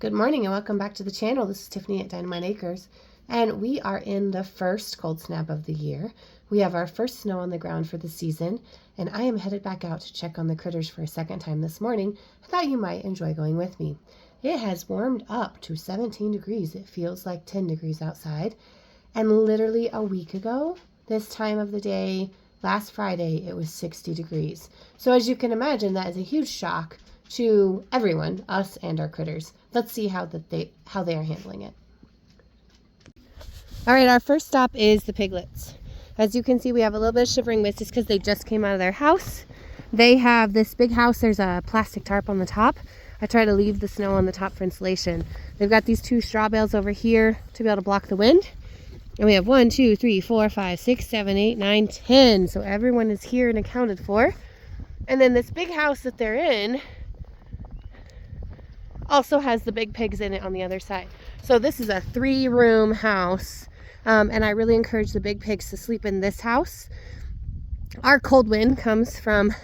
Good morning and welcome back to the channel. This is Tiffany at Dynamite-Acres, and we are in the first cold snap of the year. We have our first snow on the ground for the season, and I am headed back out to check on the critters for a second time this morning. I thought you might enjoy going with me. It has warmed up to 17 degrees. It feels like 10 degrees outside, and literally a week ago, this time of the day, last Friday, it was 60 degrees. So as you can imagine, that is a huge shock to everyone, us and our critters. Let's see how they are handling it. All right, our first stop is the piglets. As you can see, we have a little bit of shivering mist just because they just came out of their house. They have this big house. There's a plastic tarp on the top. I try to leave the snow on the top for insulation. They've got these two straw bales over here to be able to block the wind. And we have 1, 2, 3, 4, 5, 6, 7, 8, 9, 10. So everyone is here and accounted for. And then this big house that they're in also has the big pigs in it on the other side. So this is a 3-room house, and I really encourage the big pigs to sleep in this house. Our cold wind comes from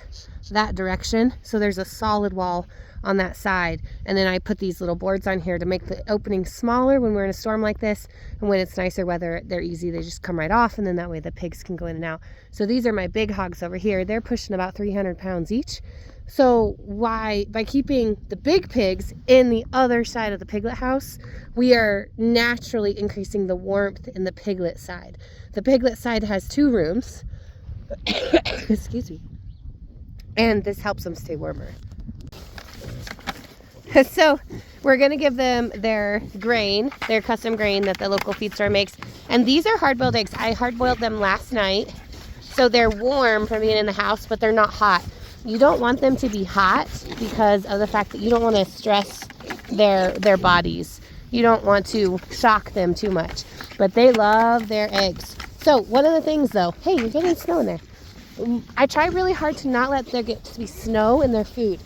that direction, so there's a solid wall on that side, and then I put these little boards on here to make the opening smaller when we're in a storm like this, and when it's nicer weather, they're easy, they just come right off, and then that way the pigs can go in and out. So these are my big hogs over here. They're pushing about 300 pounds each. So by keeping the big pigs in the other side of the piglet house, we are naturally increasing the warmth in the piglet side. The piglet side has 2 rooms, excuse me, and this helps them stay warmer. So we're going to give them their grain, their custom grain that the local feed store makes. And these are hard-boiled eggs. I hard-boiled them last night, so they're warm from being in the house, but they're not hot. You don't want them to be hot because of the fact that you don't want to stress their bodies. You don't want to shock them too much, but they love their eggs. So one of the things though, hey, you're getting snow in there. I try really hard to not let there get to be snow in their food.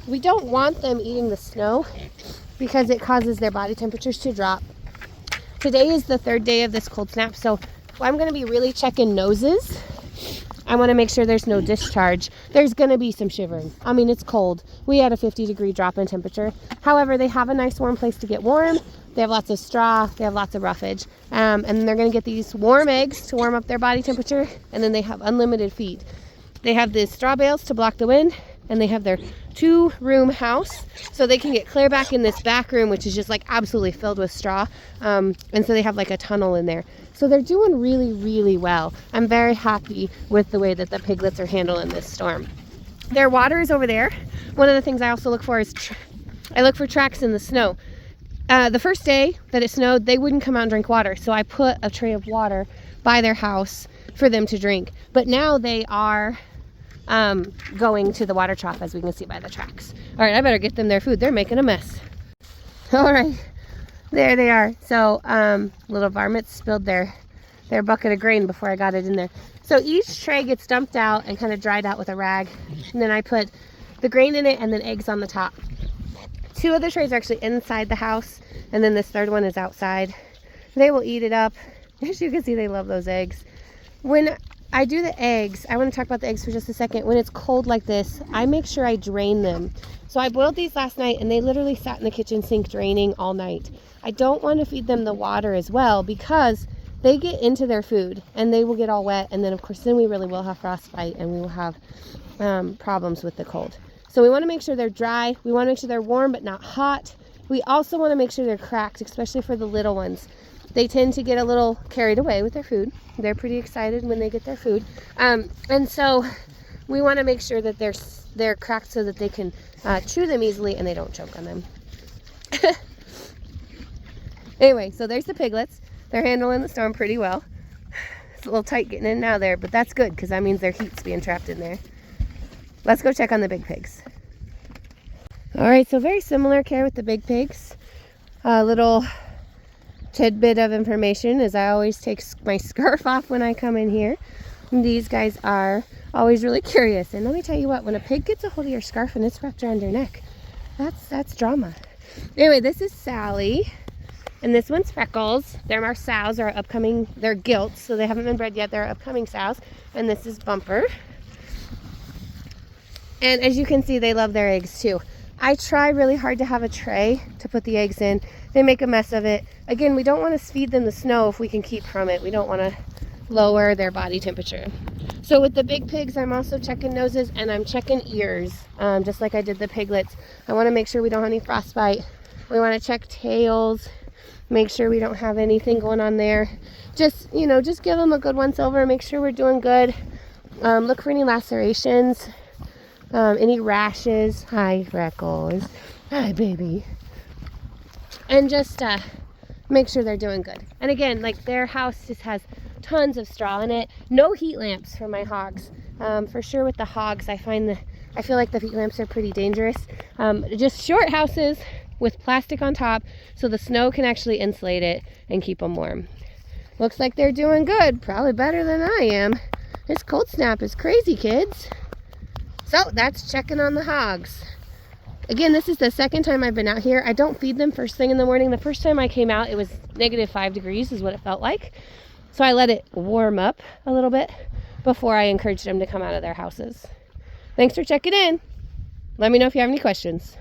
We don't want them eating the snow because it causes their body temperatures to drop. Today is the 3rd day of this cold snap, so I'm going to be really checking noses. I want to make sure there's no discharge. There's going to be some shivering. I mean, it's cold. We had a 50-degree drop in temperature. However, they have a nice warm place to get warm. They have lots of straw. They have lots of roughage. And then they're going to get these warm eggs to warm up their body temperature. And then they have unlimited feed. They have the straw bales to block the wind. And they have their 2-room house. So they can get clear back in this back room, which is just like absolutely filled with straw. And so they have like a tunnel in there. So they're doing really, really well. I'm very happy with the way that the piglets are handling this storm. Their water is over there. One of the things I also look for is I look for tracks in the snow. The first day that it snowed, they wouldn't come out and drink water. So I put a tray of water by their house for them to drink. But now they are going to the water trough, as we can see by the tracks. All right, I better get them their food. They're making a mess. All right. There they are. So little varmints spilled their bucket of grain before I got it in there. So each tray gets dumped out and kind of dried out with a rag. And then I put the grain in it and then eggs on the top. 2 of the trays are actually inside the house. And then this 3rd one is outside. They will eat it up. As you can see, they love those eggs. When I do the eggs, I want to talk about the eggs for just a second. When it's cold like this, I make sure I drain them. So I boiled these last night and they literally sat in the kitchen sink draining all night. I don't want to feed them the water as well because they get into their food and they will get all wet. And then of course, then we really will have frostbite and we will have problems with the cold. So we want to make sure they're dry. We want to make sure they're warm but not hot. We also want to make sure they're cracked, especially for the little ones. They tend to get a little carried away with their food. They're pretty excited when they get their food. And so we want to make sure that they're cracked so that they can chew them easily and they don't choke on them. Anyway, so there's the piglets. They're handling the storm pretty well. It's a little tight getting in and out there, but that's good because that means their heat's being trapped in there. Let's go check on the big pigs. All right, so very similar care with the big pigs. A little tidbit of information is I always take my scarf off when I come in here. And these guys are always really curious. And let me tell you what, when a pig gets a hold of your scarf and it's wrapped around your neck, that's drama. Anyway, this is Sally. And this one's Freckles. They're our sows, our upcoming, they're gilts, so they haven't been bred yet. They're upcoming sows. And this is Bumper. And as you can see, they love their eggs too. I try really hard to have a tray to put the eggs in. They make a mess of it. Again, we don't want to feed them the snow if we can keep from it. We don't want to lower their body temperature. So with the big pigs, I'm also checking noses and I'm checking ears, just like I did the piglets. I want to make sure we don't have any frostbite. We want to check tails, make sure we don't have anything going on there. Just, you know, just give them a good once over, make sure we're doing good. Look for any lacerations, any rashes. Hi, Freckles. Hi, baby. And just make sure they're doing good. And again, like their house just has tons of straw in it. No heat lamps for my hogs. For sure with the hogs, I feel like the heat lamps are pretty dangerous. Just short houses with plastic on top so the snow can actually insulate it and keep them warm. Looks like they're doing good. Probably better than I am. This cold snap is crazy, kids. So that's checking on the hogs. Again, this is the second time I've been out here. I don't feed them first thing in the morning. The first time I came out, it was -5 degrees is what it felt like. So I let it warm up a little bit before I encouraged them to come out of their houses. Thanks for checking in. Let me know if you have any questions.